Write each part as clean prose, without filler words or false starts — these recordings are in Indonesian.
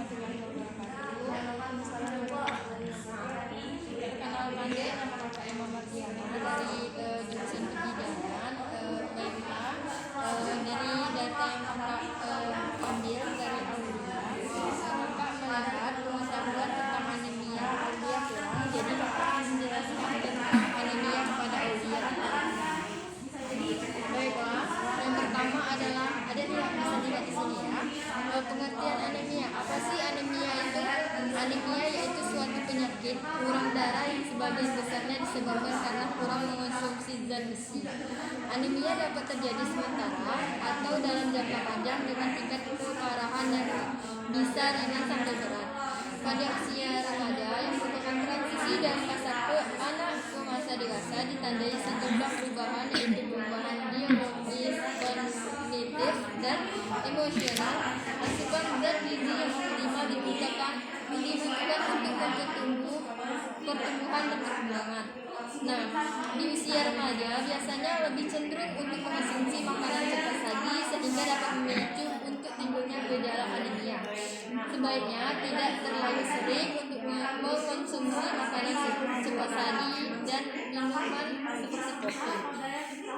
warahmatullahi wabarakatuh. Perkenalkan diri, nama kakak Emma Mardiana dari jurusan Pendidikan. Baiklah, dari data yang kakak ambil dari Aulia, kakak melihat pengetahuan tentang anemia Aulia kurang, jadi kakak menjelaskan tentang anemia kepada Aulia. Baiklah, yang pertama adalah bisa dilihat di sini ya. Pengertian anemia. Apa sih anemia itu? Anemia yaitu suatu penyakit kurang darah yang sebagian besarnya disebabkan karena kurang mengonsumsi zat besi. Anemia dapat terjadi sementara atau dalam jangka panjang dengan tingkat keparahan dan bisa ringan sampai berat. Pada usia remaja yang merupakan transisi dari masa ke anak ke masa dewasa ditandai sejumlah perubahan, yaitu perubahan biologis, kognitif, dan emosional. Asupan zat gizi yang optimal dibutuhkan untuk pertumbuhan dan perkembangan. Nah, di usia remaja biasanya lebih cenderung untuk mengonsumsi makanan cepat saji sehingga dapat memicu untuk timbulnya gejala anemia. Sebaiknya tidak terlalu sering untuk mengonsumsi makanan cepat saji dan minuman seperti kopi.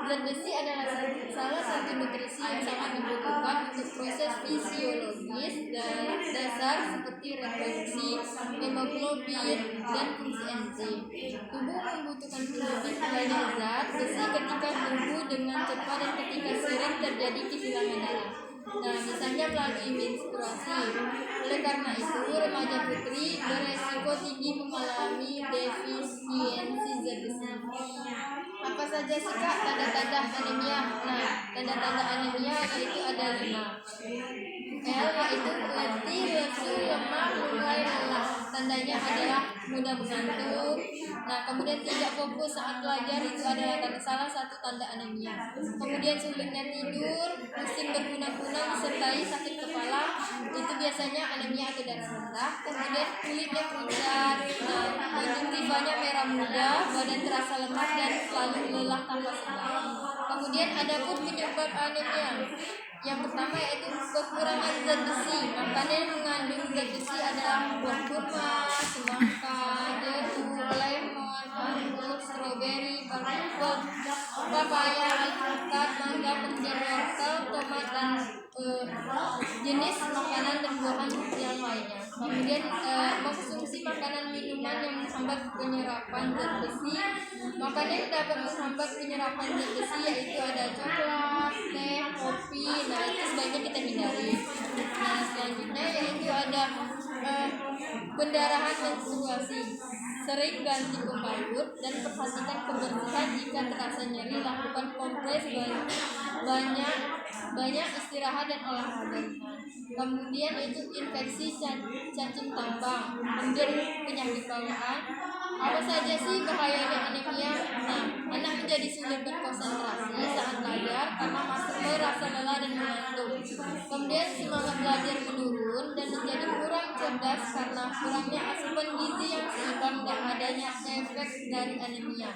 Zat besi adalah salah satu nutrisi yang sangat dibutuhkan untuk proses fisiologis dan dasar seperti reproduksi, hemoglobin, dan fungsi enzim. Tubuh membutuhkan lebih banyak zat besi ketika tumbuh dengan cepat dan ketika sering terjadi kehilangan darah. Nah, misalnya melalui menstruasi. Oleh karena itu, remaja putri beresiko tinggi mengalami defisiensi zat besi. Apa saja sih Kak tanda-tanda anemia? Nah, tanda-tanda anemia yaitu ada 5. L yaitu letih, lesu, lemah, mulai lelah. Tandanya adalah mudah mengantuk. Nah, kemudian tidak fokus saat belajar, itu adalah salah satu tanda anemia. Kemudian sulitnya tidur, pusing berkunang-kunang disertai sakit kepala, itu biasanya anemia atau darah rendah. Kemudian kulitnya pucat, konjungtivanya merah muda, badan terasa lemas dan selalu lelah tanpa sebab. Kemudian ada pun penyebab anemia. Yang pertama yaitu kekurangan zat besi. Makanan yang mengandung zat besi adalah buah kurma, semangka, jeruk, lemon, anggur, stroberi, paprika, papaya, alpukat, mangga, kemudian wortel, tomat, dan jenis makanan dan buahan yang lainnya. Kemudian mengkonsumsi makanan minuman yang menghambat penyerapan zat besi. Makanan yang dapat menghambat penyerapan zat besi yaitu ada coklat, teh, kopi. Nah, itu sebaiknya kita hindari. Nah, selanjutnya yaitu ada pendarahan menstruasi. Sering ganti pembalut dan perhatikan kebersihan. Jika terasa nyeri, lakukan kompres, banyak istirahat dan olahraga. Kemudian itu infeksi cacing tambang, kemudian penyakit bawaan. Apa saja sih bahayanya anemia? Nah, anak menjadi sulit berkonsentrasi saat belajar karena masih merasa lelah dan mengantuk. Kemudian semangat belajar menurun dan menjadi kurang cerdas karena kurangnya asupan gizi yang seimbang dan adanya efek dari anemia.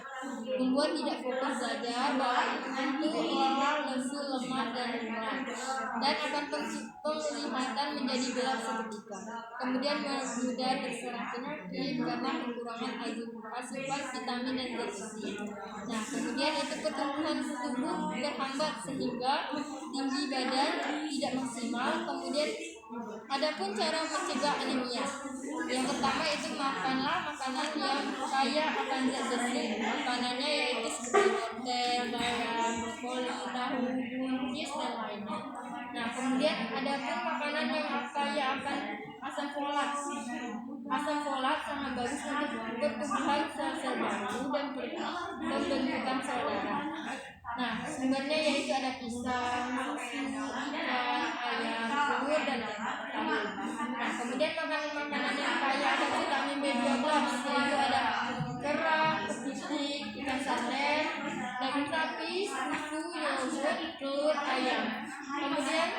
Membuat tidak fokus belajar, mengantuk, lelah, lesu, lemah, dan mual. Dan akan penglihatan menjadi gelap seketika. Kemudian mudah terserang penyakit karena kekurangan asupan vitamin dan zat besi. Nah, kemudian itu pertumbuhan tubuh terhambat sehingga tinggi badan tidak maksimal. Kemudian adapun cara mencegah anemia. Yang pertama itu makanlah makanan yang kaya akan zat besi. Makanannya yaitu seperti wortel, bayam, brokoli, tahu, buncis, dan lainnya. Nah, kemudian adapun makanan yang kaya akan asam folat. Asam folat sangat bagus untuk pertumbuhan sel-sel baru dan pembentukan sel darah. Nah, sumbernya yaitu ada pisang, susu, ikan, ayam, telur, dan tahu. Nah, kemudian makanan-makanan yang kaya akan vitamin B12 yaitu ada kerang, kepiting, ikan sarden, daging sapi, susu, yogurt, telur, ayam. Kemudian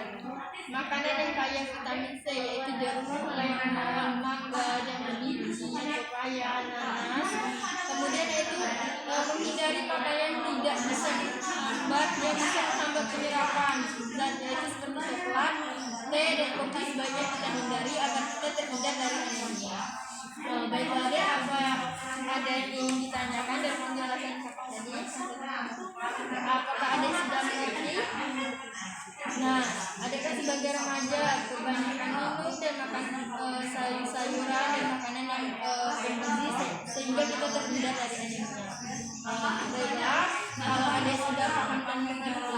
makanan yang kaya vitamin C yaitu jeruk, lemon, mangga, jambu biji, pepaya, nanas. Kemudian yaitu menghindari makanan tidak bisa dihambat yang bisa menghambat penyerapan zat yaitu seperti coklat, teh, dan kopi sebaiknya kita hindari agar kita kita terhindar dari anemia. Baiklah, Dek, apa ada yang ingin ditanyakan dari penjelasan kakak tadi? Apakah Adek sudah mengerti? Nah, Adek kan sebagai remaja kebanyakan minum dan makan sayur-sayuran dan makanan yang bergizi sehingga kita terhindar dari anemia. Baiklah, kalau Adek sudah paham dan mengerti,